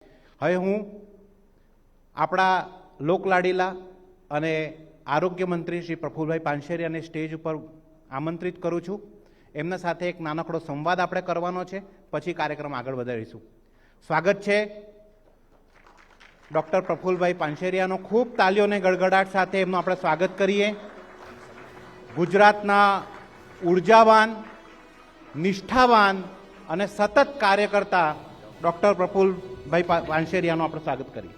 હવે હું આપણા લોકલાડીલા અને આરોગ્ય મંત્રી શ્રી પ્રફુલભાઈ પાનસેરિયાને સ્ટેજ ઉપર આમંત્રિત કરું છું. એમના સાથે એક નાનકડો સંવાદ આપણે કરવાનો છે, પછી કાર્યક્રમ આગળ વધારીશું. સ્વાગત છે ડૉક્ટર પ્રફુલભાઈ પાનસેરિયાનો. ખૂબ તાલીઓને ગડગડાટ સાથે એમનું આપણે સ્વાગત કરીએ. ગુજરાતના ઉર્જાવાન, નિષ્ઠાવાન અને સતત કાર્યકર્તા ડૉક્ટર પ્રફુલભાઈ પાનસેરિયાનું આપણે સ્વાગત કરીએ.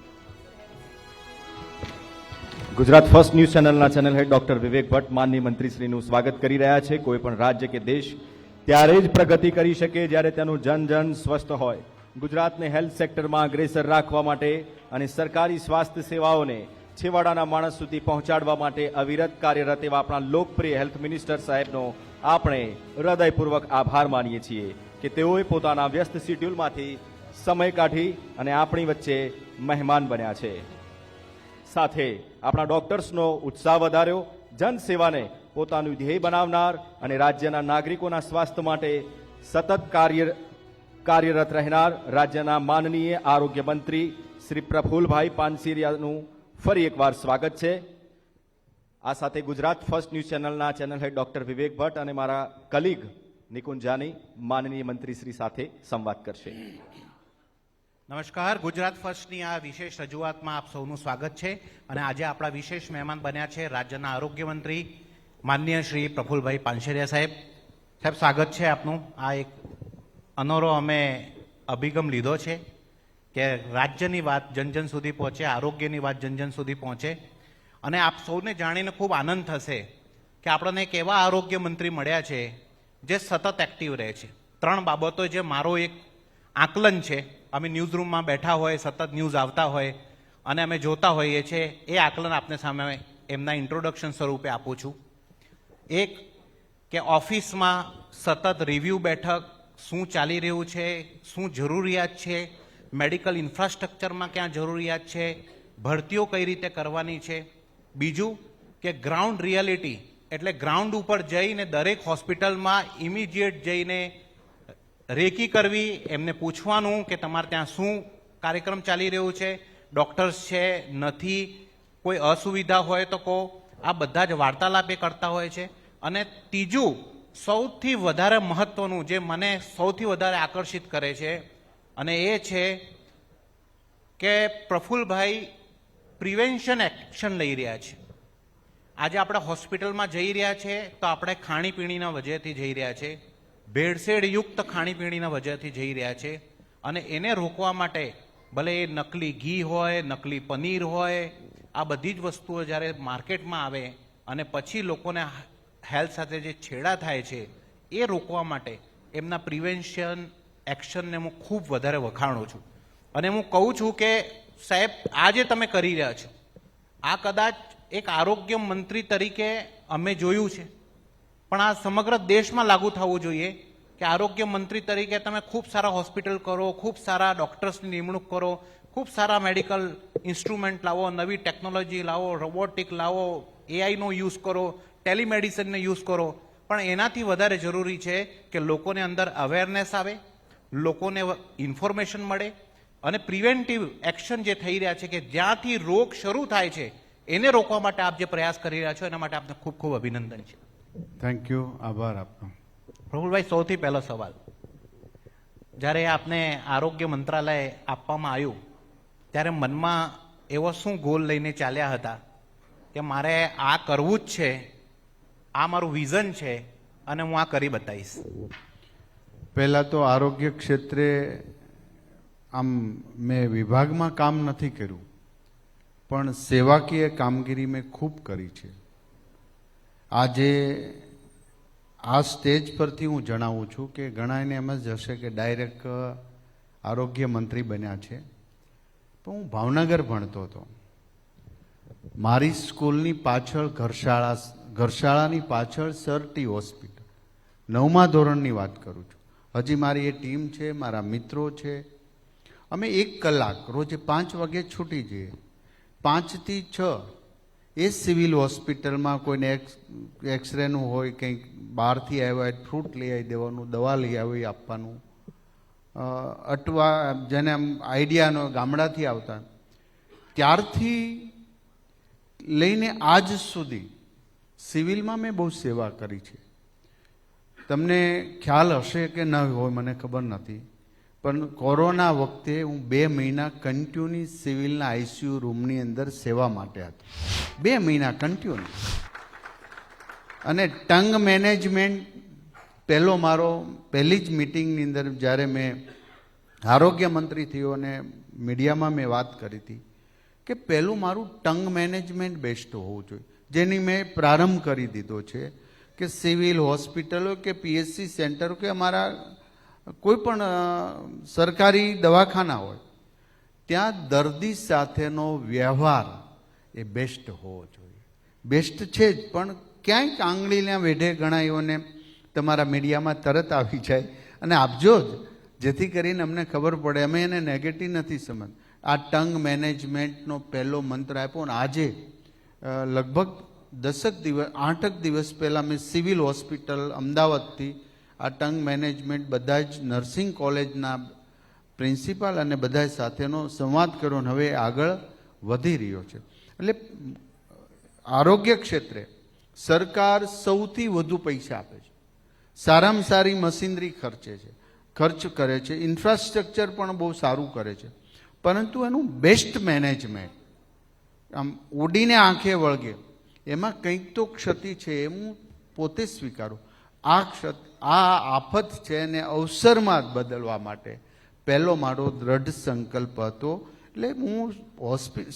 ગુજરાત ફર્સ્ટ ન્યૂઝ ચેનલના ચેનલ હેડ ડોક્ટર વિવેક ભટ્ટ માનનીય મંત્રીશ્રીનું સ્વાગત કરી રહ્યા છે. કોઈ પણ રાજ્ય કે દેશ ત્યારે જ પ્રગતિ કરી શકે જ્યારે તેનું જન જન સ્વસ્થ હોય. ગુજરાતને હેલ્થ સેક્ટરમાં અગ્રેસર રાખવા માટે અને સરકારી સ્વાસ્થ્ય સેવાઓને છેવાડાના માણસ સુધી પહોંચાડવા માટે અવિરત કાર્યરત એવા આપણા લોકપ્રિય હેલ્થ મિનિસ્ટર સાહેબનો આપણે હૃદયપૂર્વક આભાર માનીએ છીએ કે તેઓએ પોતાના વ્યસ્ત શિડ્યુલમાંથી સમય કાઢી અને આપણી વચ્ચે મહેમાન બન્યા છે. સાથે આપણા ડોક્ટર્સનો ઉત્સાહ વધાર્યો, જનસેવાને પોતાનું ધ્યેય બનાવનાર અને રાજ્યના નાગરિકોના સ્વાસ્થ્ય માટે સતત કાર્યરત રહેનાર રાજ્યના માનનીય આરોગ્ય મંત્રી શ્રી પ્રફુલભાઈ પાનસેરિયાનું ફરી એકવાર સ્વાગત છે. આ સાથે ગુજરાત ફર્સ્ટ ન્યૂઝ ચેનલના ચેનલ હેડ ડોક્ટર વિવેક ભટ્ટ અને મારા કલીગ નિકુંજ જાની માનનીય મંત્રીશ્રી સાથે સંવાદ કરશે. નમસ્કાર. ગુજરાત ફર્સ્ટની આ વિશેષ રજૂઆતમાં આપ સૌનું સ્વાગત છે. અને આજે આપણા વિશેષ મહેમાન બન્યા છે રાજ્યના આરોગ્ય મંત્રી માનનીય શ્રી પ્રફુલભાઈ પાનસેરિયા સાહેબ. સાહેબ, સ્વાગત છે આપનું. આ એક અનોરો અમે અભિગમ લીધો છે કે રાજ્યની વાત જન જન સુધી પહોંચે, આરોગ્યની વાત જન જન સુધી પહોંચે. અને આપ સૌને જાણીને ખૂબ આનંદ થશે કે આપણને એક એવા આરોગ્ય મંત્રી મળ્યા છે જે સતત એક્ટિવ રહે છે. 3 બાબતો જે મારો એક આકલન છે, અમે ન્યૂઝ રૂમમાં બેઠા હોય, સતત ન્યૂઝ આવતા હોય અને અમે જોતા હોઈએ છીએ, એ આકલન આપને સામે એમના ઇન્ટ્રોડક્શન સ્વરૂપે આપું છું. એક કે ઓફિસમાં સતત રિવ્યૂ બેઠક, શું ચાલી રહ્યું છે, શું જરૂરિયાત છે, મેડિકલ ઇન્ફ્રાસ્ટ્રક્ચરમાં ક્યાં જરૂરિયાત છે, ભરતીઓ કઈ રીતે કરવાની છે. બીજું કે ગ્રાઉન્ડ રિયાલિટી, એટલે ગ્રાઉન્ડ ઉપર જઈને દરેક હોસ્પિટલમાં ઇમિડિયેટ જઈને રેકી કરવી, એમને પૂછવાનું કે તમારે ત્યાં શું કાર્યક્રમ ચાલી રહ્યું છે, ડૉક્ટર્સ છે નથી, કોઈ અસુવિધા હોય તો કહો. આ બધા જ વાર્તાલાપ એ કરતા હોય છે. અને ત્રીજું, સૌથી વધારે મહત્વનું, જે મને સૌથી વધારે આકર્ષિત કરે છે, અને એ છે કે પ્રફુલભાઈ પ્રિવેન્શન એક્શન લઈ રહ્યા છે. આજે આપણે હોસ્પિટલમાં જઈ રહ્યા છે તો આપણે ખાણીપીણીના વજહથી જઈ રહ્યા છે, ભેળસેળયુક્ત ખાણીપીણીના વજહથી જઈ રહ્યા છે. અને એને રોકવા માટે ભલે એ નકલી ઘી હોય, નકલી પનીર હોય, આ બધી જ વસ્તુઓ જ્યારે માર્કેટમાં આવે અને પછી લોકોને હેલ્થ સાથે જે છેડા થાય છે, એ રોકવા માટે એમના પ્રિવેન્શન એક્શનને હું ખૂબ વધારે વખાણું છું. અને હું કહું છું કે સાહેબ, આ જે તમે કરી રહ્યા છો, આ કદાચ એક આરોગ્ય મંત્રી તરીકે અમે જોયું છે, પણ આ સમગ્ર દેશમાં લાગુ થવું જોઈએ કે આરોગ્ય મંત્રી તરીકે તમે ખૂબ સારા હોસ્પિટલ કરો, ખૂબ સારા ડૉક્ટર્સની નિમણૂક કરો, ખૂબ સારા મેડિકલ ઇન્સ્ટ્રુમેન્ટ લાવો, નવી ટેકનોલોજી લાવો, રોબોટિક લાવો, એઆઈનો યુઝ કરો, ટેલિમેડિસિનને યુઝ કરો. પણ એનાથી વધારે જરૂરી છે કે લોકોને અંદર અવેરનેસ આવે, લોકોને ઇન્ફોર્મેશન મળે અને પ્રિવેન્ટિવ એક્શન જે થઈ રહ્યા છે કે જ્યાંથી રોગ શરૂ થાય છે એને રોકવા માટે આપ જે પ્રયાસ કરી રહ્યા છો, એના માટે આપને ખૂબ ખૂબ અભિનંદન છે. Thank you. આભાર આપનો. પ્રફુલભાઈ, સૌથી પહેલો સવાલ, જ્યારે આપને આરોગ્ય મંત્રાલય આપવામાં આવ્યું ત્યારે મનમાં એવો શું ગોલ લઈને ચાલ્યા હતા કે મારે આ કરવું જ છે, આ મારું વિઝન છે અને હું આ કરી બતાવીશ? પહેલાં તો આરોગ્ય ક્ષેત્રે આમ મેં વિભાગમાં કામ નથી કર્યું, પણ સેવાકીય કામગીરી મેં ખૂબ કરી છે. આજે આ સ્ટેજ પરથી હું જણાવું છું કે ઘણાને એમ જ હશે કે ડાયરેક્ટ આરોગ્ય મંત્રી બન્યા છે, પણ હું ભાવનગર ભણતો હતો. મારી સ્કૂલની પાછળ ઘરશાળાની પાછળ સરટી હોસ્પિટલ, 9મા ધોરણની વાત કરું છું. હજી મારી એ ટીમ છે, મારા મિત્રો છે. અમે 1 કલાક રોજે 5 વાગે છૂટી જઈએ, 5 થી 6 એ સિવિલ હોસ્પિટલમાં કોઈને એક્સરેનું હોય, કંઈક બહારથી આવ્યા હોય ફ્રૂટ લઈ આવી દેવાનું, દવા લઈ આવી આપવાનું, અટવા જેને આમ આઈડિયાનો ગામડાથી આવતા ત્યારથી લઈને આજ સુધી સિવિલમાં મેં બહુ સેવા કરી છે. તમને ખ્યાલ હશે કે ન હોય મને ખબર નથી, પણ કોરોના વખતે હું 2 મહિના કન્ટિન્યુ સિવિલના આઈસીયુ રૂમની અંદર સેવા માટે હતો. 2 મહિના કન્ટિન્યુ. અને ટંગ મેનેજમેન્ટ પહેલી જ મિટિંગની અંદર જ્યારે મેં આરોગ્ય મંત્રી થયો અને મીડિયામાં મેં વાત કરી હતી કે પહેલું મારું ટંગ મેનેજમેન્ટ બેસ્ટ હોવું જોઈએ, જેની મેં પ્રારંભ કરી દીધો છે કે સિવિલ હોસ્પિટલો કે પીએચસી સેન્ટર કે અમારા કોઈ પણ સરકારી દવાખાના હોય ત્યાં દર્દી સાથેનો વ્યવહાર એ બેસ્ટ હોવો જોઈએ. બેસ્ટ છે જ, પણ ક્યાંક આંગળીના વેઢે ગણાયોને તમારા મીડિયામાં તરત આવી જાય અને આપજો જ, જેથી કરીને અમને ખબર પડે. અમે એને નેગેટિવ નથી સમજ. આ ટંગ મેનેજમેન્ટનો પહેલો મંત્ર આપ્યો અને આજે લગભગ 8 દિવસ પહેલાં મેં સિવિલ હોસ્પિટલ અમદાવાદથી આ ટંગ મેનેજમેન્ટ બધા જ નર્સિંગ કોલેજના પ્રિન્સિપાલ અને બધા સાથેનો સંવાદ કર્યો અને હવે આગળ વધી રહ્યો છે. એટલે આરોગ્ય ક્ષેત્રે સરકાર સૌથી વધુ પૈસા આપે છે, સારામાં સારી મશીનરી ખર્ચ કરે છે, ઇન્ફ્રાસ્ટ્રક્ચર પણ બહુ સારું કરે છે, પરંતુ એનું બેસ્ટ મેનેજમેન્ટ આમ ઉડીને આંખે વળગે એમાં કંઈક તો ક્ષતિ છે એ હું પોતે સ્વીકારું. આ આફત છે એને અવસરમાં બદલવા માટે પહેલો મારો દ્રઢ સંકલ્પ હતો. એટલે હું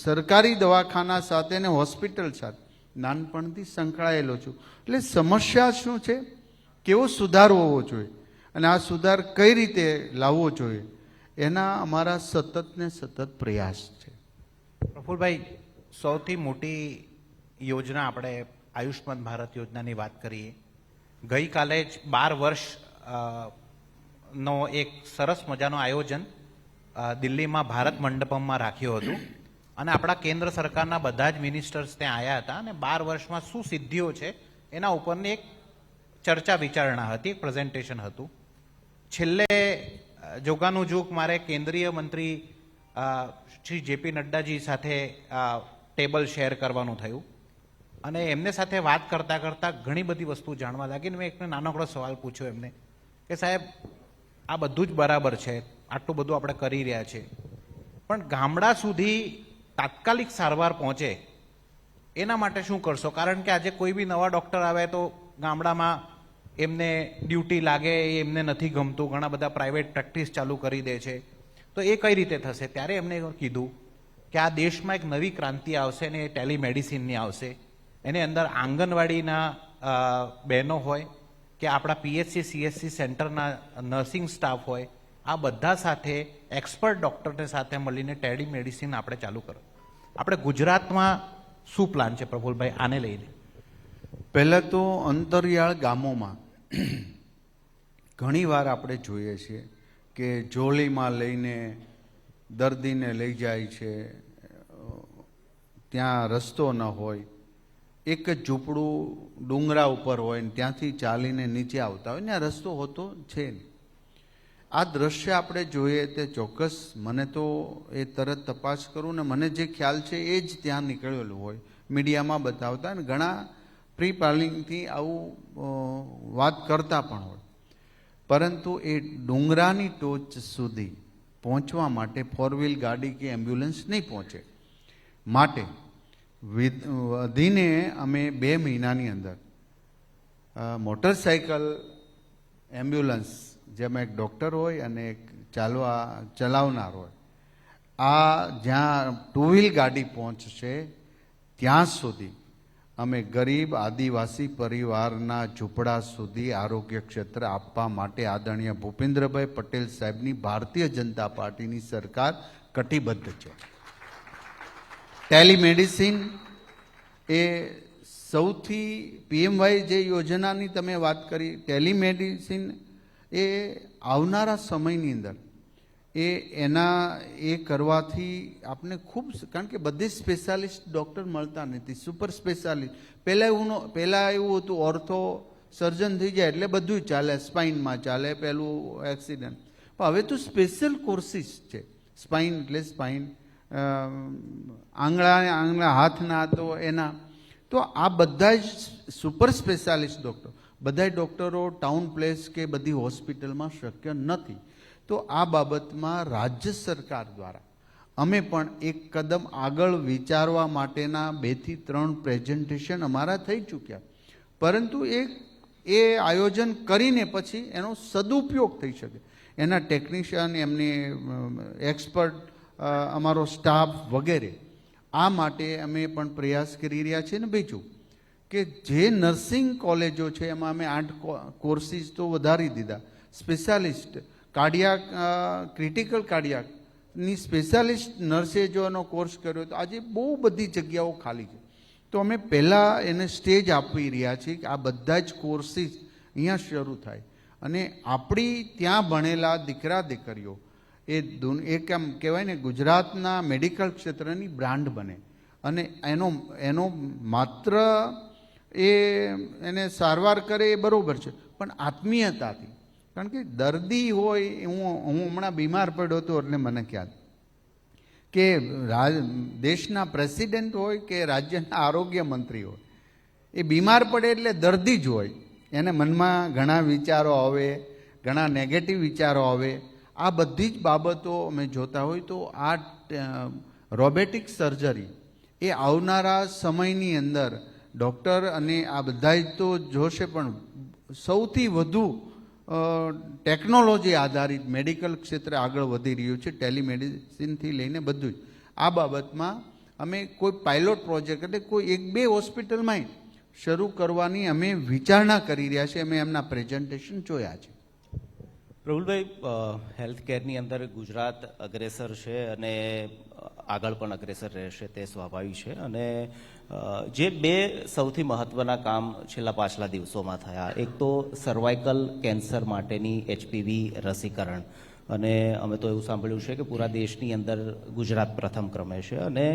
સરકારી દવાખાના સાથે ને હોસ્પિટલ સાથે નાનપણથી સંકળાયેલો છું. એટલે સમસ્યા શું છે, કેવો સુધાર હોવો જોઈએ અને આ સુધાર કઈ રીતે લાવવો જોઈએ, એના અમારા સતત પ્રયાસ છે. પ્રફુલભાઈ, સૌથી મોટી યોજના આપણે આયુષ્માન ભારત યોજનાની વાત કરીએ. ગઈકાલે જ 12 વર્ષ નો એક સરસ મજાનું આયોજન દિલ્હીમાં ભારત મંડપમમાં રાખ્યું હતું અને આપણા કેન્દ્ર સરકારના બધા જ મિનિસ્ટર્સ ત્યાં આવ્યા હતા અને 12 વર્ષમાં શું સિદ્ધિઓ છે એના ઉપરની એક ચર્ચા વિચારણા હતી, પ્રેઝન્ટેશન હતું. છેલ્લે જોગાનું જોગ મારે કેન્દ્રીય મંત્રી શ્રી જેપી નડ્ડાજી સાથે ટેબલ શેર કરવાનું થયું અને એમને સાથે વાત કરતાં કરતાં ઘણી બધી વસ્તુ જાણવા લાગીને મેં એક નાનકડો સવાલ પૂછ્યો એમને કે સાહેબ, આ બધું જ બરાબર છે, આટલું બધું આપણે કરી રહ્યા છીએ, પણ ગામડા સુધી તાત્કાલિક સારવાર પહોંચે એના માટે શું કરશો? કારણ કે આજે કોઈ બી નવા ડૉક્ટર આવે તો ગામડામાં એમને ડ્યુટી લાગે, એમને નથી ગમતું, ઘણા બધા પ્રાઇવેટ પ્રેક્ટિસ ચાલુ કરી દે છે, તો એ કઈ રીતે થશે? ત્યારે એમને કીધું કે આ દેશમાં એક નવી ક્રાંતિ આવશે ને એ ટેલિમેડિસિનની આવશે. એની અંદર આંગણવાડીના બહેનો હોય કે આપણા પીએચસી સીએચસી સેન્ટરના નર્સિંગ સ્ટાફ હોય, આ બધા સાથે એક્સપર્ટ ડૉક્ટરને સાથે મળીને ટેલિમેડિસિન આપણે ચાલુ કરો. આપણે ગુજરાતમાં શું પ્લાન છે પ્રફુલભાઈ આને લઈને? પહેલાં તો અંતરિયાળ ગામોમાં ઘણીવાર આપણે જોઈએ છીએ કે જોલીમાં લઈને દર્દીને લઈ જાય છે, ત્યાં રસ્તો ન હોય, એક જ ઝૂંપડું ડુંગરા ઉપર હોય ને ત્યાંથી ચાલીને નીચે આવતા હોય ને આ રસ્તો હોતો છે નહીં. આ દ્રશ્ય આપણે જોઈએ તે ચોક્કસ મને તો એ તરત તપાસ કરું ને મને જે ખ્યાલ છે એ જ ત્યાં નીકળેલું હોય, મીડિયામાં બતાવતા ને ઘણા પ્રી પ્લાનિંગથી આવું વાત કરતા પણ હોય. પરંતુ એ ડુંગરાની ટોચ સુધી પહોંચવા માટે 4 વ્હીલ ગાડી કે એમ્બ્યુલન્સ નહીં પહોંચે. માટે વધીને અમે 2 મહિનાની અંદર મોટરસાઇકલ એમ્બ્યુલન્સ જેમાં એક ડૉક્ટર હોય અને એક ચલાવનાર હોય, આ જ્યાં 2 વ્હીલ ગાડી પહોંચશે ત્યાં સુધી અમે ગરીબ આદિવાસી પરિવારના ઝૂંપડા સુધી આરોગ્ય ક્ષેત્ર આપવા માટે આદરણીય ભૂપેન્દ્રભાઈ પટેલ સાહેબની ભારતીય જનતા પાર્ટીની સરકાર કટિબદ્ધ છે. ટેલિમેડિસિન એ સૌથી પીએમવાય જે યોજનાની તમે વાત કરી, ટેલિમેડિસિન એ આવનારા સમયની અંદર એ કરવાથી આપણે ખૂબ, કારણ કે બધી સ્પેશિયાલિસ્ટ ડૉક્ટર મળતા નથી, સુપર સ્પેશિયાલિસ્ટ. પહેલાં એવું હતું ઓર્થો સર્જન થઈ જાય એટલે બધું ચાલે, સ્પાઇનમાં ચાલે, પેલું એક્સિડન્ટ, પણ હવે તો સ્પેશિયલ કોર્સિસ છે. સ્પાઇન એટલે સ્પાઇન, આંગળા હાથના તો એના, તો આ બધા જ સુપર સ્પેશિયાલિસ્ટ ડૉક્ટર, બધા ડૉક્ટરો ટાઉન પ્લેસ કે બધી હોસ્પિટલમાં શક્ય નથી. તો આ બાબતમાં રાજ્ય સરકાર દ્વારા અમે પણ એક કદમ આગળ વિચારવા માટેના 2 થી 3 પ્રેઝન્ટેશન અમારા થઈ ચૂક્યા, પરંતુ એ આયોજન કરીને પછી એનો સદુપયોગ થઈ શકે, એના ટેકનિશિયન, એમની એક્સપર્ટ, અમારો સ્ટાફ વગેરે, આ માટે અમે પણ પ્રયાસ કરી રહ્યા છીએ. ને બીજું કે જે નર્સિંગ કોલેજો છે એમાં અમે 8 કોર્સિસ તો વધારી દીધા. સ્પેશિયાલિસ્ટ કાર્ડિયાક, ક્રિટિકલ કાર્ડિયાકની સ્પેશિયાલિસ્ટ નર્સે જો એનો કોર્સ કર્યો તો આજે બહુ બધી જગ્યાઓ ખાલી છે. તો અમે પહેલાં એને સ્ટેજ આપી રહ્યા છીએ કે આ બધા જ કોર્સિસ અહીંયા શરૂ થાય અને આપણી ત્યાં ભણેલા દીકરા દીકરીઓ એક આમ કહેવાય ને ગુજરાતના મેડિકલ ક્ષેત્રની બ્રાન્ડ બને અને એનો માત્ર એને સારવાર કરે એ બરાબર છે, પણ આત્મીયતાથી. કારણ કે દર્દી હોય, હું હમણાં બીમાર પડ્યો હતો એટલે મને ખ્યાલ કે દેશના પ્રેસિડેન્ટ હોય કે રાજ્યના આરોગ્ય મંત્રી હોય, એ બીમાર પડે એટલે દર્દી જ હોય, એને મનમાં ઘણા વિચારો આવે, ઘણા નેગેટિવ વિચારો આવે. આ બધી જ બાબતો અમે જોતા હોય તો આ રોબોટિક સર્જરી એ આવનારા સમયની અંદર ડૉક્ટર અને આ બધા જ તો જોશે, પણ સૌથી વધુ ટેકનોલોજી આધારિત મેડિકલ ક્ષેત્રે આગળ વધી રહ્યું છે, ટેલિમેડિસિનથી લઈને બધું જ. આ બાબતમાં અમે કોઈ પાયલોટ પ્રોજેક્ટ એટલે કોઈ 1-2 હોસ્પિટલમાં શરૂ કરવાની અમે વિચારણા કરી રહ્યા છીએ. અમે એમના પ્રેઝન્ટેશન જોયા છે. પ્રફુલભાઈ, હેલ્થ કેરની અંદર ગુજરાત અગ્રેસર છે અને આગળ પણ અગ્રેસર રહેશે તે સ્વાભાવિક છે. અને જે 2 સૌથી મહત્ત્વના કામ છેલ્લા પાછલા દિવસોમાં થયા, એક તો સર્વાઇકલ કેન્સર માટેની HPV રસીકરણ, અને અમે તો એવું સાંભળ્યું છે કે પૂરા દેશની અંદર ગુજરાત પ્રથમ ક્રમે છે. અને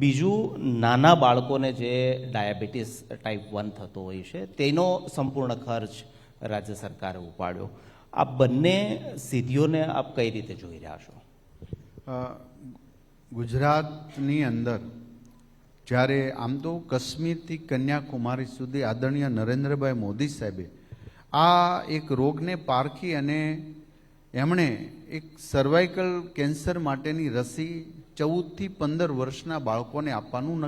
બીજું, નાના બાળકોને જે ડાયાબિટીસ ટાઈપ 1 થતો હોય છે તેનો સંપૂર્ણ ખર્ચ રાજ્ય સરકારે ઉપાડ્યો. આ બંને સિદ્ધિઓને આપ કઈ રીતે જોઈ રહ્યા છો? ગુજરાતની અંદર જ્યારે આમ તો કાશ્મીરથી કન્યાકુમારી સુધી આદરણીય નરેન્દ્રભાઈ મોદી સાહેબે આ એક રોગને પારખી અને એમણે એક સર્વાઇકલ કેન્સર માટેની રસી 14 થી 15 વર્ષના બાળકોને આપવાનું,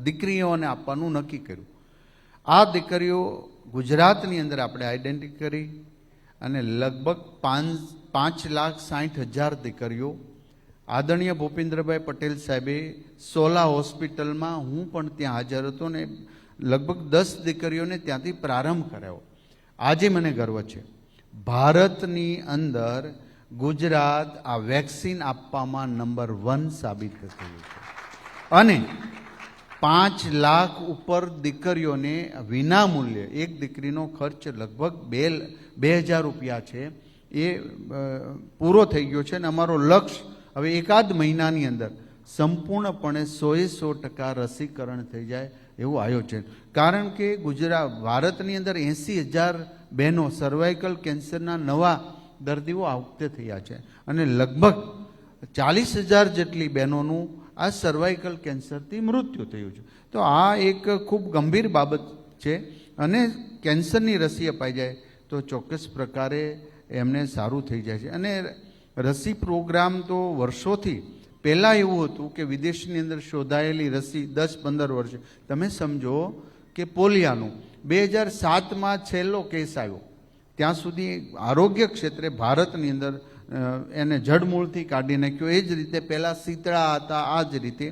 દીકરીઓને આપવાનું નક્કી કર્યું. આ દીકરીઓ ગુજરાતની અંદર આપણે આઈડેન્ટિટી કરી અને લગભગ 5,60,000 દીકરીઓ આદરણીય ભૂપેન્દ્રભાઈ પટેલ સાહેબે સોલા હોસ્પિટલમાં, હું પણ ત્યાં હાજર હતો ને લગભગ 10 દીકરીઓને ત્યાંથી પ્રારંભ કરાયો. આજે મને ગર્વ છે ભારતની અંદર ગુજરાત આ વેક્સિન આપવામાં નંબર 1 સાબિત થયું છે અને 5 લાખ ઉપર દીકરીઓને વિનામૂલ્યે, એક દીકરીનો ખર્ચ લગભગ 2,000 રૂપિયા છે, એ પૂરો થઈ ગયો છે. અને અમારો લક્ષ્ય હવે 1-8 મહિનાની અંદર સંપૂર્ણપણે 100% રસીકરણ થઈ જાય એવું આયોજન. કારણ કે ભારતની અંદર 80,000 બહેનો સર્વાઇકલ કેન્સરના નવા દર્દીઓ આ વખતે થયા છે અને લગભગ 40,000 જેટલી બહેનોનું આ સર્વાઇકલ કેન્સરથી મૃત્યુ થયું છે. તો આ એક ખૂબ ગંભીર બાબત છે અને કેન્સરની રસી અપાઈ જાય તો ચોક્કસ પ્રકારે એમને સારું થઈ જાય છે. અને રસી પ્રોગ્રામ તો વર્ષોથી, પહેલાં એવું હતું કે વિદેશની અંદર શોધાયેલી રસી 10-15 વર્ષે, તમે સમજો કે પોલિયાનું 2007માં છેલ્લો કેસ આવ્યો, ત્યાં સુધી આરોગ્ય ક્ષેત્રે ભારતની અંદર એને જડમૂળથી કાઢી નાખ્યો. એ જ રીતે પહેલાં શીતળા હતા, આ જ રીતે.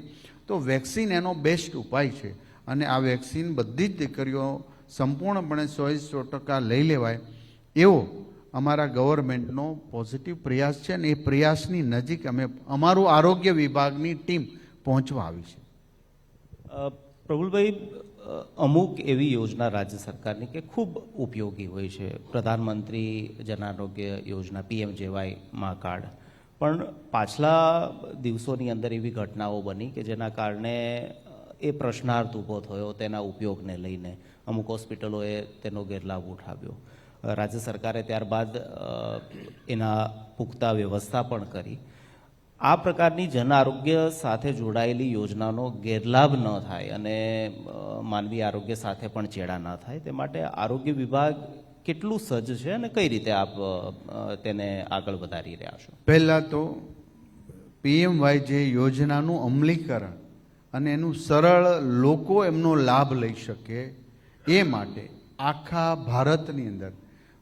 તો વેક્સિન એનો બેસ્ટ ઉપાય છે અને આ વેક્સિન બધી જ દીકરીઓ સંપૂર્ણપણે 100% લઈ લેવાય એવો અમારા ગવર્મેન્ટનો પોઝિટિવ પ્રયાસ છે અને એ પ્રયાસની નજીક અમે અમારું આરોગ્ય વિભાગની ટીમ પહોંચવા આવી છે. પ્રફુલભાઈ, અમુક એવી યોજના રાજ્ય સરકારની કે ખૂબ ઉપયોગી હોય છે, પ્રધાનમંત્રી જન આરોગ્ય યોજના, PMJY મા કાર્ડ, પણ પાછલા દિવસોની અંદર એવી ઘટનાઓ બની કે જેના કારણે એ પ્રશ્નાર્થ ઊભો થયો તેના ઉપયોગને લઈને. અમુક હોસ્પિટલોએ તેનો ગેરલાભ ઉઠાવ્યો. રાજ્ય સરકારે ત્યારબાદ એના પુખ્તા વ્યવસ્થા પણ કરી. આ પ્રકારની જન આરોગ્ય સાથે જોડાયેલી યોજનાનો ગેરલાભ ન થાય અને માનવી આરોગ્ય સાથે પણ ચેડા ન થાય તે માટે આરોગ્ય વિભાગ કેટલું સજ્જ છે અને કઈ રીતે આપ તેને આગળ વધારી રહ્યા છો? પહેલાં તો પીએમવાય જે યોજનાનું અમલીકરણ અને એનું સરળ લોકો એમનો લાભ લઈ શકે એ માટે આખા ભારતની અંદર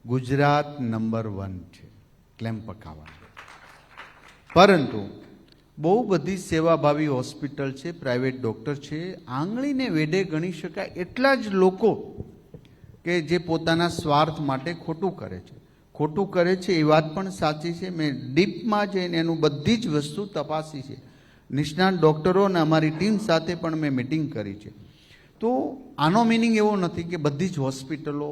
ગુજરાત નંબર 1 છે ક્લેમ પકાવવા. પરંતુ બહુ બધી સેવાભાવી હોસ્પિટલ છે, પ્રાઇવેટ ડૉક્ટર છે, આંગળીને વેઢે ગણી શકાય એટલા જ લોકો કે જે પોતાના સ્વાર્થ માટે ખોટું કરે છે. ખોટું કરે છે એ વાત પણ સાચી છે. મેં ડીપમાં જઈને એનું બધી જ વસ્તુ તપાસી છે. નિષ્ણાત ડૉક્ટરો અને અમારી ટીમ સાથે પણ મેં મિટિંગ કરી છે. તો આનો મિનિંગ એવો નથી કે બધી જ હોસ્પિટલો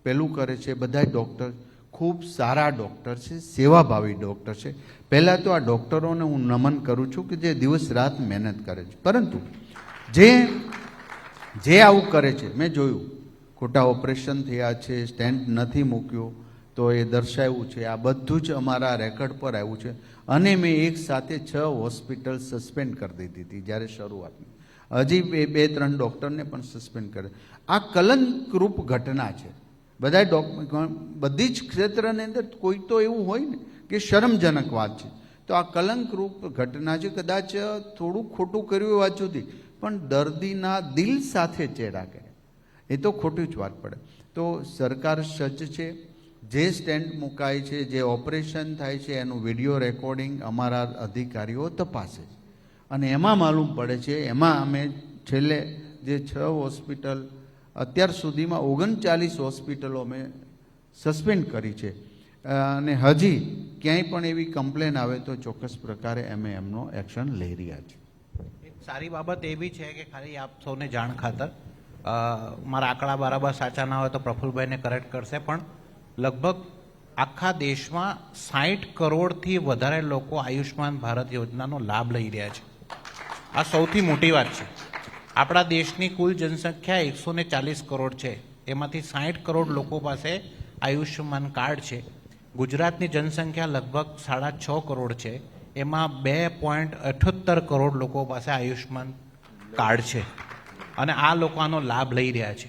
પેલું કરે છે. બધા ડૉક્ટર ખૂબ સારા ડૉક્ટર છે, સેવાભાવી ડૉક્ટર છે. પહેલાં તો આ ડૉક્ટરોને હું નમન કરું છું કે જે દિવસ રાત મહેનત કરે છે. પરંતુ જે આવું કરે છે, મેં જોયું ખોટા ઓપરેશન થયા છે, સ્ટેન્ટ નથી મૂક્યો તો એ દર્શાવ્યું છે. આ બધું જ અમારા રેકર્ડ પર આવ્યું છે. અને મેં એક સાથે 6 હોસ્પિટલ સસ્પેન્ડ કરી દીધી હતી જ્યારે શરૂઆતની. હજી 2-3 ડૉક્ટરને પણ સસ્પેન્ડ કરે. આ કલંકરૂપ ઘટના છે. બધી જ ક્ષેત્રની અંદર કોઈ તો એવું હોય ને કે શરમજનક વાત છે. તો આ કલંકરૂપ ઘટના છે. કદાચ થોડું ખોટું કર્યું એ વાત જુદી, પણ દર્દીના દિલ સાથે ચેડા કરે એ તો ખોટી જ વાત પડે. તો સરકાર સજ્જ છે. જે સ્ટેન્ટ મુકાય છે, જે ઓપરેશન થાય છે, એનું વિડીયો રેકોર્ડિંગ અમારા અધિકારીઓ તપાસે છે અને એમાં માલુમ પડે છે. એમાં અમે છેલ્લે જે 6 હોસ્પિટલ અત્યાર સુધીમાં 39 હોસ્પિટલો અમે સસ્પેન્ડ કરી છે અને હજી ક્યાંય પણ એવી કમ્પ્લેન આવે તો ચોક્કસ પ્રકારે અમે એમનો એક્શન લઈ રહ્યા છીએ. એક સારી બાબત એ બી છે કે ખાલી આપ સૌને જાણ ખાતર, મારા આંકડા બરાબર સાચા ના હોય તો પ્રફુલભાઈને કરેક્ટ કરશે, પણ લગભગ આખા દેશમાં 60 કરોડથી વધારે લોકો આયુષ્માન ભારત યોજનાનો લાભ લઈ રહ્યા છે. આ સૌથી મોટી વાત છે. આપણા દેશની કુલ જનસંખ્યા 140 કરોડ છે. એમાંથી 60 કરોડ લોકો પાસે આયુષ્યમાન કાર્ડ છે. ગુજરાતની જનસંખ્યા લગભગ 6.5 કરોડ છે. એમાં 2.78 કરોડ લોકો પાસે આયુષ્માન કાર્ડ છે અને આ લોકો આનો લાભ લઈ રહ્યા છે.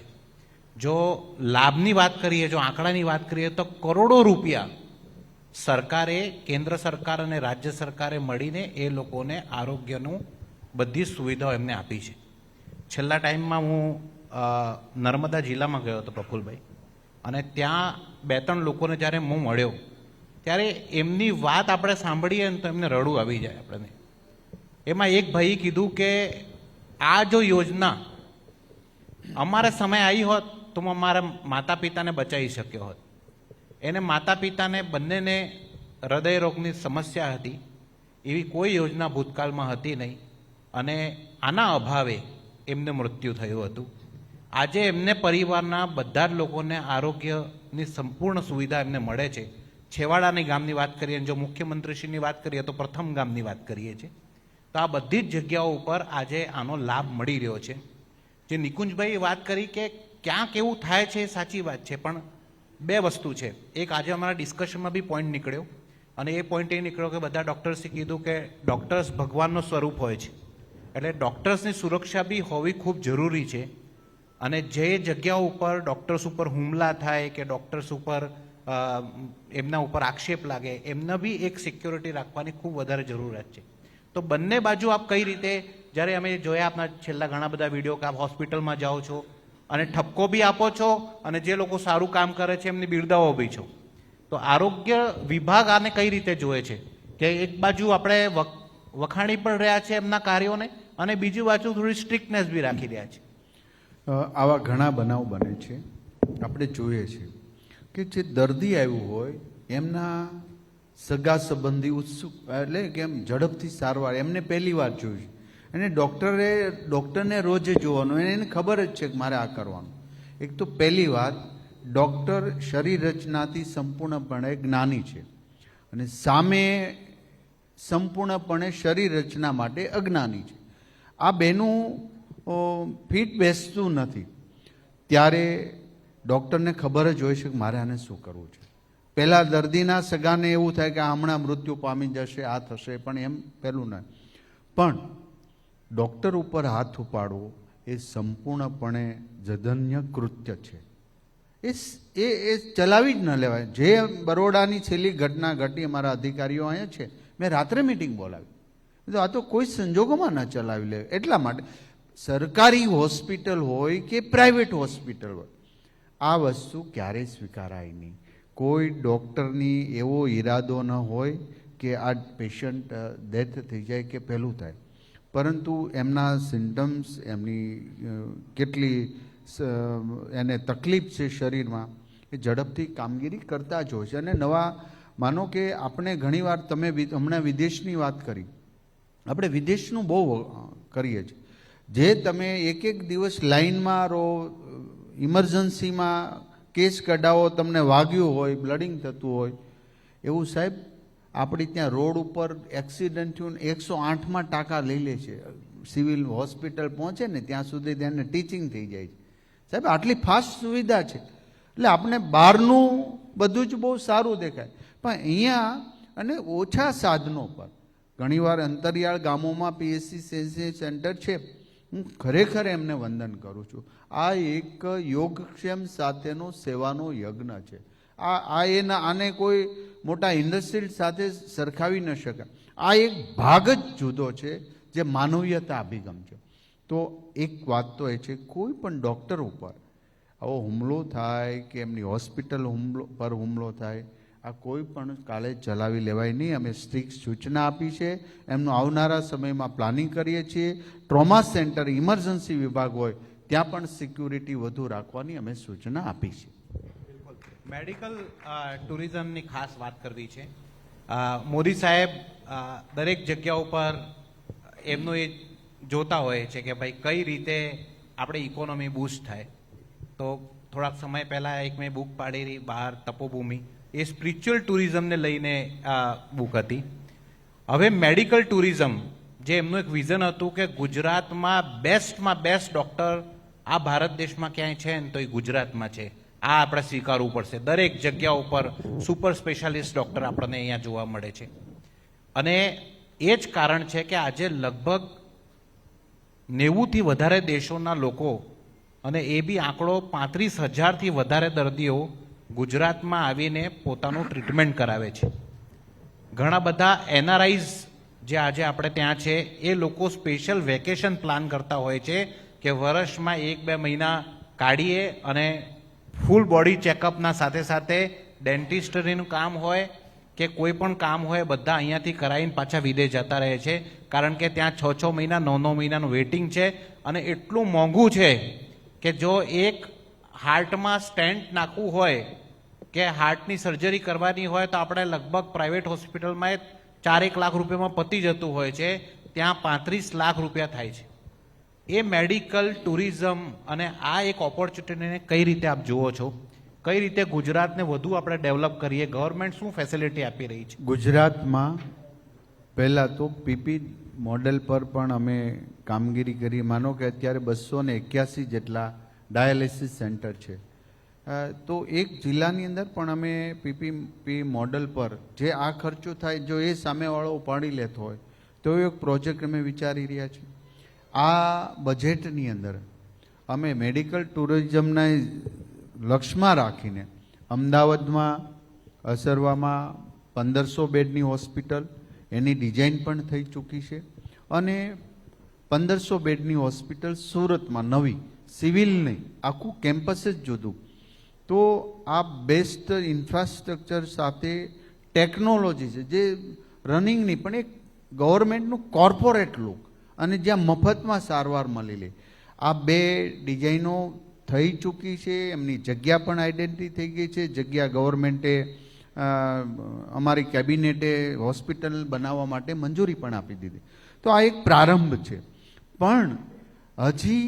જો લાભની વાત કરીએ, જો આંકડાની વાત કરીએ તો કરોડો રૂપિયા સરકારે, કેન્દ્ર સરકાર અને રાજ્ય સરકારે મળીને એ લોકોને આરોગ્યનું બધી સુવિધાઓ એમને આપી છે. છેલ્લા ટાઈમમાં હું નર્મદા જિલ્લામાં ગયો હતો પ્રફુલભાઈ, અને ત્યાં 2-3 લોકોને જ્યારે હું મળ્યો ત્યારે એમની વાત આપણે સાંભળીએ ને તો એમને રડવું આવી જાય આપણને. એમાં એક ભાઈએ કીધું કે આ જો યોજના અમારે સમય આવી હોત તો હું મારા માતા પિતાને બચાવી શક્યો હોત. એને માતા પિતાને બંનેને હૃદયરોગની સમસ્યા હતી. એવી કોઈ યોજના ભૂતકાળમાં હતી નહીં અને આના અભાવે એમને મૃત્યુ થયું હતું. આજે એમને પરિવારના બધા જ લોકોને આરોગ્યની સંપૂર્ણ સુવિધા એમને મળે છે. છેવાડાની ગામની વાત કરીએ, જો મુખ્યમંત્રીશ્રીની વાત કરીએ તો પ્રથમ ગામની વાત કરીએ છીએ. તો આ બધી જ જગ્યાઓ ઉપર આજે આનો લાભ મળી રહ્યો છે. જે નિકુંજભાઈએ વાત કરી કે ક્યાંક એવું થાય છે, એ સાચી વાત છે, પણ 2 વસ્તુ છે. એક આજે અમારા ડિસ્કશનમાં બી પોઈન્ટ નીકળ્યો અને એ પોઈન્ટ એ નીકળ્યો કે બધા ડૉક્ટર્સે કીધું કે ડૉક્ટર્સ ભગવાનનો સ્વરૂપ હોય છે, એટલે ડૉક્ટર્સની સુરક્ષા બી હોવી ખૂબ જરૂરી છે. અને જે જગ્યાઓ ઉપર ડૉક્ટર્સ ઉપર હુમલા થાય કે ડૉક્ટર્સ ઉપર એમના ઉપર આક્ષેપ લાગે, એમને બી એક સિક્યોરિટી રાખવાની ખૂબ વધારે જરૂરત છે. તો બંને બાજુ આપ કઈ રીતે, જ્યારે અમે જોયા આપના છેલ્લા ઘણા બધા વિડીયો કે આપ હોસ્પિટલમાં જાઓ છો અને ઠપકો બી આપો છો અને જે લોકો સારું કામ કરે છે એમની બિરદાવો બી છો, તો આરોગ્ય વિભાગ આને કઈ રીતે જોવે છે કે એક બાજુ આપણે વખાણી પણ રહ્યા છે એમના કાર્યોને અને બીજી બાજુ થોડી સ્ટ્રિક્ટનેસ બી રાખી રહ્યા છે? આવા ઘણા બનાવ બને છે. આપણે જોઈએ છીએ કે જે દર્દી આવ્યું હોય એમના સગા સંબંધી ઉત્સુક, એટલે કે એમ ઝડપથી સારવાર, એમને પહેલી વાર જોયું છે અને ડૉક્ટરને રોજે જોવાનું, એને ખબર જ છે કે મારે આ કરવાનું. એક તો પહેલી વાત, ડૉક્ટર શરીર રચનાથી સંપૂર્ણપણે જ્ઞાની છે અને સામે સંપૂર્ણપણે શરીર રચના માટે અજ્ઞાની છે. આ બેનું ફિટ બેસતું નથી. ત્યારે ડૉક્ટરને ખબર જ હોય છે કે મારે આને શું કરવું છે. પહેલાં દર્દીના સગાને એવું થાય કે આ હમણાં મૃત્યુ પામી જશે, આ થશે, પણ એમ પહેલું ના. પણ ડૉક્ટર ઉપર હાથ ઉપાડવો એ સંપૂર્ણપણે જધન્ય કૃત્ય છે. એ ચલાવી જ ન લેવાય. જે બરોડાની છેલ્લી ઘટના ઘટી, અમારા અધિકારીઓ અહીંયા છે, મેં રાત્રે મિટિંગ બોલાવી, તો આ તો કોઈ સંજોગોમાં ન ચલાવી લે. એટલા માટે સરકારી હોસ્પિટલ હોય કે પ્રાઇવેટ હોસ્પિટલ હોય, આ વસ્તુ ક્યારેય સ્વીકારાય નહીં. કોઈ ડૉક્ટરની એવો ઈરાદો ન હોય કે આ પેશન્ટ ડેથ થઈ જાય કે પહેલું થાય, પરંતુ એમના સિમ્ટમ્સ, એમની કેટલી એને તકલીફ છે શરીરમાં, એ ઝડપથી કામગીરી કરતા જ હોય છે. અને નવા, માનો કે આપણે ઘણીવાર, તમે હમણાં વિદેશની વાત કરી, આપણે વિદેશનું બહુ કરીએ છીએ. જે તમે એક દિવસ લાઇનમાં રહો, ઇમરજન્સીમાં કેસ કઢાવો, તમને વાગ્યું હોય, બ્લડિંગ થતું હોય, એવું સાહેબ આપણી ત્યાં રોડ ઉપર એક્સિડન્ટ થયું, 108માં ટાંકા લઈ લે છે. સિવિલ હોસ્પિટલ પહોંચે ને ત્યાં સુધી તેને ટીચિંગ થઈ જાય છે. સાહેબ આટલી ફાસ્ટ સુવિધા છે. એટલે આપણે બહારનું બધું જ બહુ સારું દેખાય, પણ અહીંયા અને ઓછા સાધનો પર, ઘણીવાર અંતરિયાળ ગામોમાં PHC સેન્ટર છે. હું ખરેખર એમને વંદન કરું છું. આ એક યોગક્ષેમ સાથેનો સેવાનો યજ્ઞ છે. આને કોઈ મોટા ઇન્ડસ્ટ્રી સાથે સરખાવી ન શકાય. આ એક ભાગ જ જુદો છે, જે માનવીયતા અભિગમ છે. તો એક વાત તો એ છે, કોઈ પણ ડૉક્ટર ઉપર આવો હુમલો થાય કે એમની હોસ્પિટલ પર હુમલો થાય, આ કોઈ પણ કાલે ચલાવી લેવાય નહીં. અમે સ્ટ્રિક્ટ સૂચના આપી છે. એમનું આવનારા સમયમાં પ્લાનિંગ કરીએ છીએ. ટ્રોમા સેન્ટર, ઇમરજન્સી વિભાગ હોય ત્યાં પણ સિક્યુરિટી વધુ રાખવાની અમે સૂચના આપી છે. મેડિકલ ટુરિઝમની ખાસ વાત કરવી છે. મોદી સાહેબ દરેક જગ્યા ઉપર એમનું એ જોતા હોય છે કે ભાઈ કઈ રીતે આપણે ઇકોનોમી બૂસ્ટ થાય. તો થોડાક સમય પહેલાં એક મેં બુક પાડેલી બહાર, તપોભૂમિ, એ સ્પિરિચ્યુઅલ ટુરિઝમને લઈને બુક હતી. હવે મેડિકલ ટુરિઝમ, જે એમનું એક વિઝન હતું કે ગુજરાતમાં બેસ્ટમાં બેસ્ટ ડૉક્ટર આ ભારત દેશમાં ક્યાંય છે ને તો એ ગુજરાતમાં છે. આ આપણે સ્વીકારવું પડશે. દરેક જગ્યા ઉપર સુપર સ્પેશિયાલિસ્ટ ડૉક્ટર આપણને અહીંયા જોવા મળે છે. અને એ જ કારણ છે કે આજે લગભગ 90થી વધારે દેશોના લોકો, અને એ બી આંકડો 35,000થી વધારે દર્દીઓ ગુજરાતમાં આવીને પોતાનું ટ્રીટમેન્ટ કરાવે છે. ઘણા બધા NRIs જે આજે આપણે ત્યાં છે, એ લોકો સ્પેશિયલ વેકેશન પ્લાન કરતા હોય છે કે વર્ષમાં 1-2 મહિના કાઢીએ અને ફૂલ બોડી ચેકઅપના સાથે સાથે ડેન્ટિસ્ટરીનું કામ હોય કે કોઈ પણ કામ હોય, બધા અહીંયાથી કરાવીને પાછા વિદેશ જતા રહે છે. કારણ કે ત્યાં 6-6 મહિના, 9-9 મહિનાનું વેઇટિંગ છે. અને એટલું મોંઘું છે કે જો એક હાર્ટમાં સ્ટેન્ટ નાખવું હોય કે હાર્ટની સર્જરી કરવાની હોય તો આપણે લગભગ પ્રાઇવેટ હોસ્પિટલમાં 4-1 લાખ રૂપિયામાં પતી જતું હોય છે, ત્યાં 35 લાખ રૂપિયા થાય છે. એ મેડિકલ ટુરિઝમ અને આ એક ઓપોર્ચ્યુનિટીને કઈ રીતે આપ જુઓ છો? કઈ રીતે ગુજરાતને વધુ આપણે ડેવલપ કરીએ? ગવર્મેન્ટ શું ફેસિલિટી આપી રહી છે? ગુજરાતમાં પહેલાં તો PP મોડેલ પર પણ અમે કામગીરી કરી. માનો કે અત્યારે 281 જેટલા ડાયાલિસિસ સેન્ટર છે. તો એક જિલ્લાની અંદર પણ અમે PPP મોડલ પર જે આ ખર્ચો થાય, જો એ સામેવાળો ઉપાડી લેતો હોય તો એક પ્રોજેક્ટ અમે વિચારી રહ્યા છીએ. આ બજેટની અંદર અમે મેડિકલ ટુરિઝમના લક્ષ્યમાં રાખીને અમદાવાદમાં, અસરવામાં 1500 બેડની હોસ્પિટલ, એની ડિઝાઇન પણ થઈ ચૂકી છે. અને 1500 બેડની હોસ્પિટલ સુરતમાં નવી, સિવિલ નહીં, આખું કેમ્પસ જ જુદું. તો આ બેસ્ટ ઇન્ફ્રાસ્ટ્રક્ચર સાથે ટેકનોલોજી છે, જે રનિંગની પણ એક ગવર્મેન્ટનું કોર્પોરેટ લુક, અને જ્યાં મફતમાં સારવાર મળી લે. આ 2 ડિઝાઇનો થઈ ચૂકી છે. એમની જગ્યા પણ આઈડેન્ટિટી થઈ ગઈ છે. જગ્યા ગવર્મેન્ટે, અમારી કેબિનેટે હોસ્પિટલ બનાવવા માટે મંજૂરી પણ આપી દીધી. તો આ એક પ્રારંભ છે. પણ હજી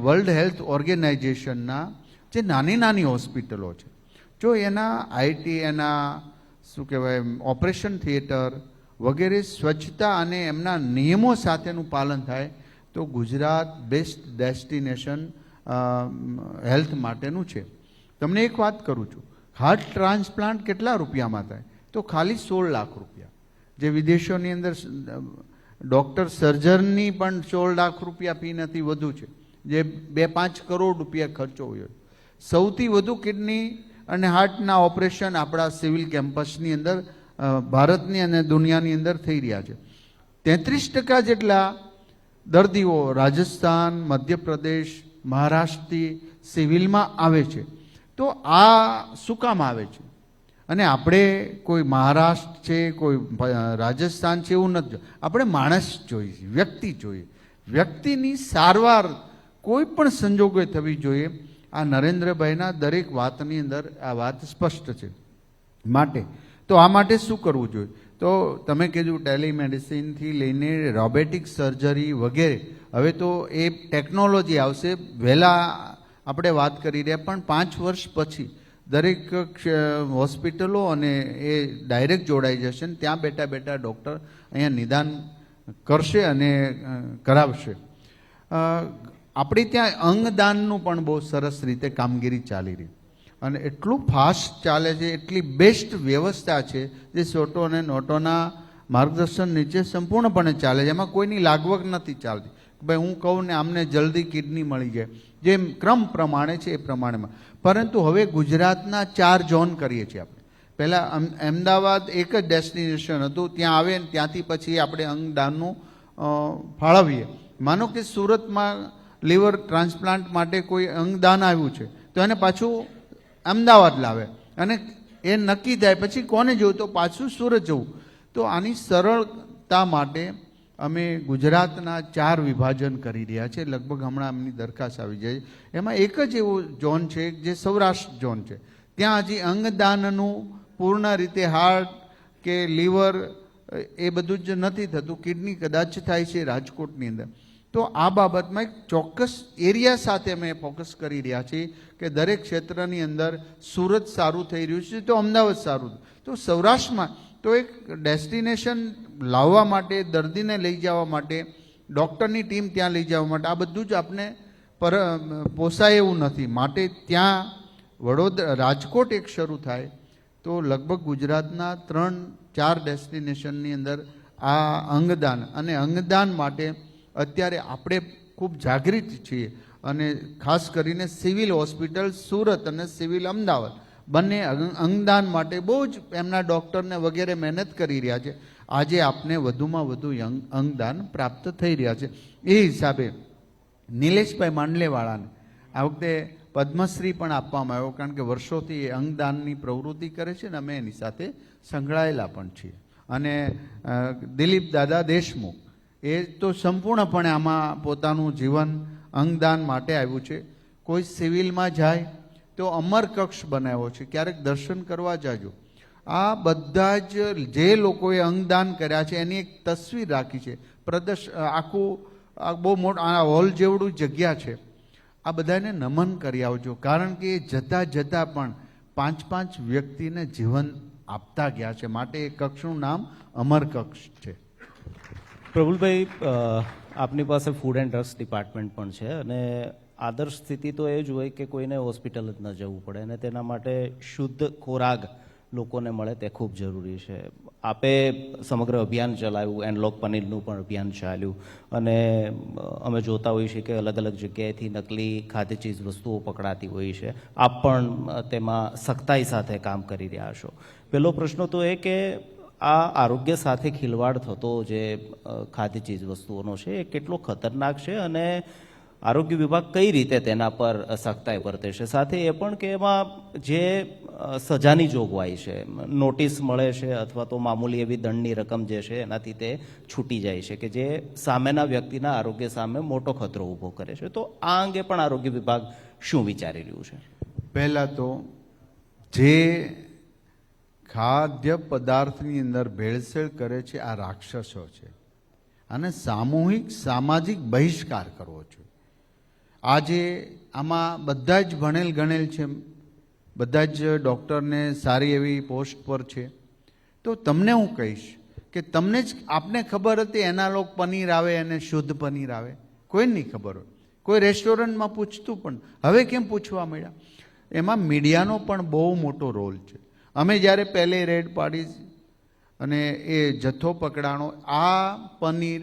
વર્લ્ડ હેલ્થ ઓર્ગેનાઇઝેશનના જે નાની નાની હોસ્પિટલો છે, જો એના IT, એના શું કહેવાય, ઓપરેશન થિયેટર વગેરે સ્વચ્છતા અને એમના નિયમો સાથેનું પાલન થાય તો ગુજરાત બેસ્ટ ડેસ્ટિનેશન હેલ્થ માટેનું છે. તમને એક વાત કરું છું, હાર્ટ ટ્રાન્સપ્લાન્ટ કેટલા રૂપિયામાં થાય? તો ખાલી 16 લાખ રૂપિયા. જે વિદેશોની અંદર ડૉક્ટર સર્જનની પણ 16 લાખ રૂપિયા ફી નથી, વધુ છે, જે 2-5 કરોડ રૂપિયા ખર્ચો હોય. સૌથી વધુ કિડની અને હાર્ટના ઓપરેશન આપણા સિવિલ કેમ્પસની અંદર ભારતની અને દુનિયાની અંદર થઈ રહ્યા છે. 33% જેટલા દર્દીઓ રાજસ્થાન, મધ્યપ્રદેશ, મહારાષ્ટ્રથી સિવિલમાં આવે છે. તો આ શું કામ આવે છે? અને આપણે કોઈ મહારાષ્ટ્ર છે, કોઈ રાજસ્થાન છે એવું નથી. આપણે માણસ જોઈએ, વ્યક્તિ જોઈએ. વ્યક્તિની સારવાર કોઈ પણ સંજોગોએ થવી જોઈએ. આ નરેન્દ્રભાઈના દરેક વાતની અંદર આ વાત સ્પષ્ટ છે. માટે તો આ માટે શું કરવું જોઈએ? તો તમે કીધું ટેલિમેડિસિનથી લઈને રોબોટિક સર્જરી વગેરે, હવે તો એ ટેકનોલોજી આવશે. વહેલા આપણે વાત કરી રહ્યા, પણ 5 વર્ષ પછી દરેક હોસ્પિટલો અને એ ડાયરેક્ટ જોડાઈ જશે ને ત્યાં બેઠા બેઠા ડૉક્ટર અહીંયા નિદાન કરશે અને કરાવશે. આપણે ત્યાં અંગદાનનું પણ બહુ સરસ રીતે કામગીરી ચાલી રહી અને એટલું ફાસ્ટ ચાલે છે, એટલી બેસ્ટ વ્યવસ્થા છે જે સોટો અને નોટોના માર્ગદર્શન નીચે સંપૂર્ણપણે ચાલે છે. એમાં કોઈની લાગવગ નથી ચાલતી. ભાઈ હું કહું ને આમને જલ્દી કિડની મળી જાય, જે ક્રમ પ્રમાણે છે એ પ્રમાણેમાં. પરંતુ હવે ગુજરાતના 4 ઝોન કરીએ છીએ આપણે. પહેલાં અમદાવાદ એક જ ડેસ્ટિનેશન હતું, ત્યાં આવે ને ત્યાંથી પછી આપણે અંગદાનનું ફાળવીએ. માનો કે સુરતમાં લીવર ટ્રાન્સપ્લાન્ટ માટે કોઈ અંગદાન આવ્યું છે તો એને પાછું અમદાવાદ લાવે અને એ નક્કી થાય પછી કોને જોવું તો પાછું સુરત જવું. તો આની સરળતા માટે અમે ગુજરાતના 4 વિભાજન કરી રહ્યા છે. લગભગ હમણાં એમની દરખાસ્ત આવી જાય. એમાં એક જ એવો ઝોન છે જે સૌરાષ્ટ્ર ઝોન છે. ત્યાં હજી અંગદાનનું પૂર્ણ રીતે હાર્ટ કે લીવર એ બધું જ નથી થતું. કિડની કદાચ થાય છે રાજકોટની અંદર. તો આ બાબતમાં એક ચોક્કસ એરિયા સાથે અમે ફોકસ કરી રહ્યા છીએ કે દરેક ક્ષેત્રની અંદર સુરત સારું થઈ રહ્યું છે તો અમદાવાદ સારું. તો સૌરાષ્ટ્રમાં તો એક ડેસ્ટિનેશન લાવવા માટે, દર્દીને લઈ જવા માટે, ડૉક્ટરની ટીમ ત્યાં લઈ જવા માટે આ બધું જ આપણે પોસાય એવું નથી. માટે ત્યાં વડોદરા, રાજકોટ એક શરૂ થાય તો લગભગ ગુજરાતના 3-4 ડેસ્ટિનેશનની અંદર આ અંગદાન અને અંગદાન માટે અત્યારે આપણે ખૂબ જાગૃત છીએ અને ખાસ કરીને સિવિલ હોસ્પિટલ સુરત અને સિવિલ અમદાવાદ બંને અંગદાન માટે બહુ જ એમના ડૉક્ટરને વગેરે મહેનત કરી રહ્યા છે. આજે આપને વધુમાં વધુ અંગદાન પ્રાપ્ત થઈ રહ્યા છે. એ હિસાબે નિલેશભાઈ માંડલેવાળાને આ વખતે પદ્મશ્રી પણ આપવામાં આવ્યો, કારણ કે વર્ષોથી એ અંગદાનની પ્રવૃત્તિ કરે છે ને અમે એની સાથે સંકળાયેલા પણ છીએ. અને દિલીપ દાદા દેશમુખ એ તો સંપૂર્ણપણે આમાં પોતાનું જીવન અંગદાન માટે આવ્યું છે. કોઈ સિવિલમાં જાય તો અમર કક્ષ બનાવ્યો છે, ક્યારેક દર્શન કરવા જાજો. આ બધા જ જે લોકોએ અંગદાન કર્યા છે એની એક તસવીર રાખી છે. આખું બહુ મોટું આ હોલ જેવડું જગ્યા છે. આ બધાને નમન કરી આવજો, કારણ કે એ જતાં જતાં પણ 5-5 વ્યક્તિને જીવન આપતા ગયા છે. માટે એ કક્ષનું નામ અમર કક્ષ છે. પ્રફુલભાઈ, આપની પાસે ફૂડ એન્ડ ડ્રગ્સ ડિપાર્ટમેન્ટ પણ છે અને આદર્શ સ્થિતિ તો એ જ હોય કે કોઈને હોસ્પિટલ જ ન જવું પડે અને તેના માટે શુદ્ધ ખોરાક લોકોને મળે તે ખૂબ જરૂરી છે. આપે સમગ્ર અભિયાન ચલાવ્યું, એનલોક પનીરનું પણ અભિયાન ચાલ્યું અને અમે જોતા હોઈએ છીએ કે અલગ અલગ જગ્યાએથી નકલી ખાદ્ય ચીજ વસ્તુઓ પકડાતી હોય છે. આપ પણ તેમાં સખ્તાઈ સાથે કામ કરી રહ્યા છો. પહેલો પ્રશ્ન તો એ કે આ આરોગ્ય સાથે ખિલવાડ થતો જે ખાદ્ય ચીજ વસ્તુઓનો છે એ કેટલો ખતરનાક છે અને આરોગ્ય વિભાગ કઈ રીતે તેના પર સખ્તાઈ વર્તે છે? સાથે એ પણ કે એમાં જે સજાની જોગવાઈ છે, નોટિસ મળે છે અથવા તો મામૂલી એવી દંડની રકમ જે છે એનાથી તે છૂટી જાય છે કે જે સામેના વ્યક્તિના આરોગ્ય સામે મોટો ખતરો ઊભો કરે છે. તો આ અંગે પણ આરોગ્ય વિભાગ શું વિચારી રહ્યું છે? પહેલાં તો જે ખાદ્ય પદાર્થની અંદર ભેળસેળ કરે છે આ રાક્ષસો છે અને સામૂહિક સામાજિક બહિષ્કાર કરવો જોઈએ. આજે આમાં બધા જ ભણેલ ગણેલ છે, બધા જ ડૉક્ટરને સારી એવી પોસ્ટ પર છે. તો તમને હું કહીશ કે તમને જ આપને ખબર હતી એનાલોગ પનીર આવે અને શુદ્ધ પનીર આવે? કોઈ નહીં ખબર હોય. કોઈ રેસ્ટોરન્ટમાં પૂછતું પણ હવે કેમ પૂછવા મળ્યા? એમાં મીડિયાનો પણ બહુ મોટો રોલ છે. અમે જ્યારે પહેલે રેડ પાડી અને એ જથ્થો પકડાણો, આ પનીર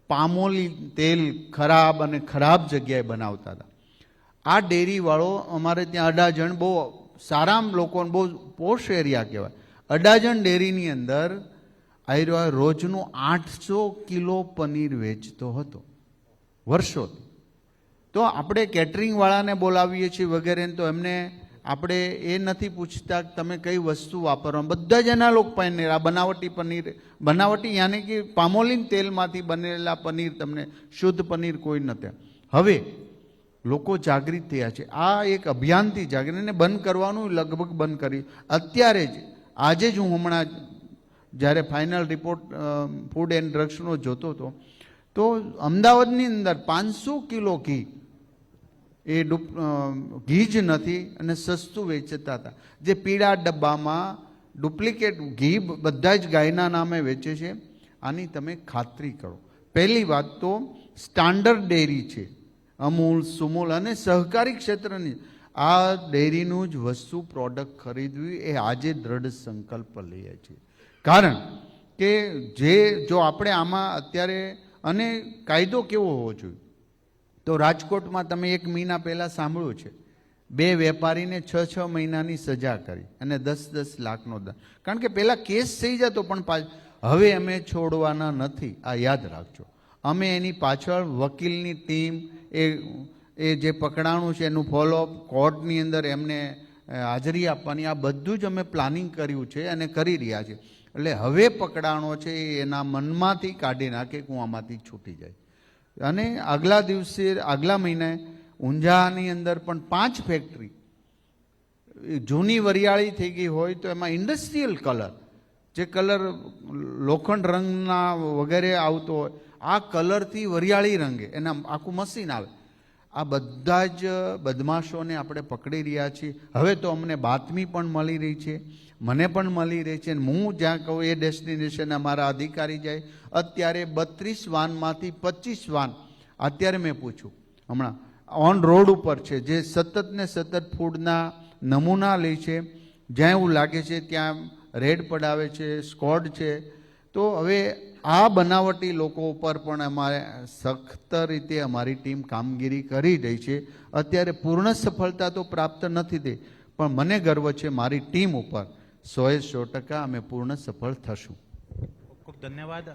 પામોલી તેલ ખરાબ અને ખરાબ જગ્યાએ બનાવતા હતા. આ ડેરીવાળો અમારે ત્યાં અડાજણ બહુ સારા લોકોને બહુ પોશ એરિયા કહેવાય. અડાજણ ડેરીની અંદર આયરો રોજનું 800 કિલો પનીર વેચતો હતો વર્ષોથી. તો આપણે કેટરિંગવાળાને બોલાવીએ છીએ વગેરે, તો એમને આપણે એ નથી પૂછતા કે તમે કઈ વસ્તુ વાપરવા. બધા જ એના લોકો પનીર, આ બનાવટી પનીર, બનાવટી યાની કે પામોલીન તેલમાંથી બનેલા પનીર, તમને શુદ્ધ પનીર કોઈ નથી. હવે લોકો જાગૃત થયા છે. આ એક અભિયાનથી જાગૃત, એને બંધ કરવાનું લગભગ બંધ કરી. અત્યારે જ આજે જ હું હમણાં જ્યારે ફાઇનલ રિપોર્ટ ફૂડ એન્ડ ડ્રગ્સનો જોતો હતો, તો અમદાવાદની અંદર 500 કિલો ઘી, એ ઘી જ નથી અને સસ્તું વેચતા હતા. જે પીળા ડબ્બામાં ડુપ્લિકેટ ઘી બધા જ ગાયના નામે વેચે છે. આની તમે ખાતરી કરો. પહેલી વાત તો સ્ટાન્ડર્ડ ડેરી છે, અમૂલ, સુમૂલ અને સહકારી ક્ષેત્રની આ ડેરીનું જ વસ્તુ પ્રોડક્ટ ખરીદવી એ આજે દ્રઢ સંકલ્પ લઈએ છીએ. કારણ કે જો આપણે આમાં અત્યારે, અને કાયદો કેવો હોવો જોઈએ, તો રાજકોટમાં તમે 1 મહિના પહેલાં સાંભળ્યું છે, 2 વેપારીને 6 મહિનાની સજા કરી અને 10 લાખનો દંડ. કારણ કે પહેલાં કેસ થઈ જતો, પણ હવે અમે છોડવાના નથી, આ યાદ રાખજો. અમે એની પાછળ વકીલની ટીમ, એ જે પકડાણું છે એનું ફોલોઅપ, કોર્ટની અંદર એમને હાજરી આપવાની, આ બધું જ અમે પ્લાનિંગ કર્યું છે અને કરી રહ્યા છીએ. એટલે હવે પકડાણો છે એ એના મનમાંથી કાઢી નાખે કે હું આમાંથી છૂટી જાય. અને આગલા દિવસે, આગલા મહિને ઊંઝાની અંદર પણ 5 ફેક્ટરી જૂની વરિયાળી થઈ ગઈ હોય તો એમાં ઇન્ડસ્ટ્રીયલ કલર, જે કલર લોખંડ રંગના વગેરે આવતો હોય, આ કલરથી વરિયાળી રંગે, એના આખું મશીન આવે. આ બધા જ બદમાશોને આપણે પકડી રહ્યા છીએ. હવે તો અમને બાતમી પણ મળી રહી છે, મને પણ મળી રહી છે. હું જ્યાં કહું એ ડેસ્ટિનેશન અમારા અધિકારી જાય. અત્યારે 32 વાનમાંથી 25 વાન અત્યારે મેં પૂછ્યું હમણાં ઓન રોડ ઉપર છે, જે સતત ને સતત ફૂડના નમૂના લે છે. જ્યાં એવું લાગે છે ત્યાં રેડ પડાવે છે, સ્કોડ છે. તો હવે આ બનાવટી લોકો ઉપર પણ અમારે સખત રીતે અમારી ટીમ કામગીરી કરી રહી છે. અત્યારે પૂર્ણ સફળતા તો પ્રાપ્ત નથી થઈ, પણ મને ગર્વ છે મારી ટીમ ઉપર. 100% અમે પૂર્ણ સફળ થશું. ખૂબ ખૂબ ધન્યવાદ.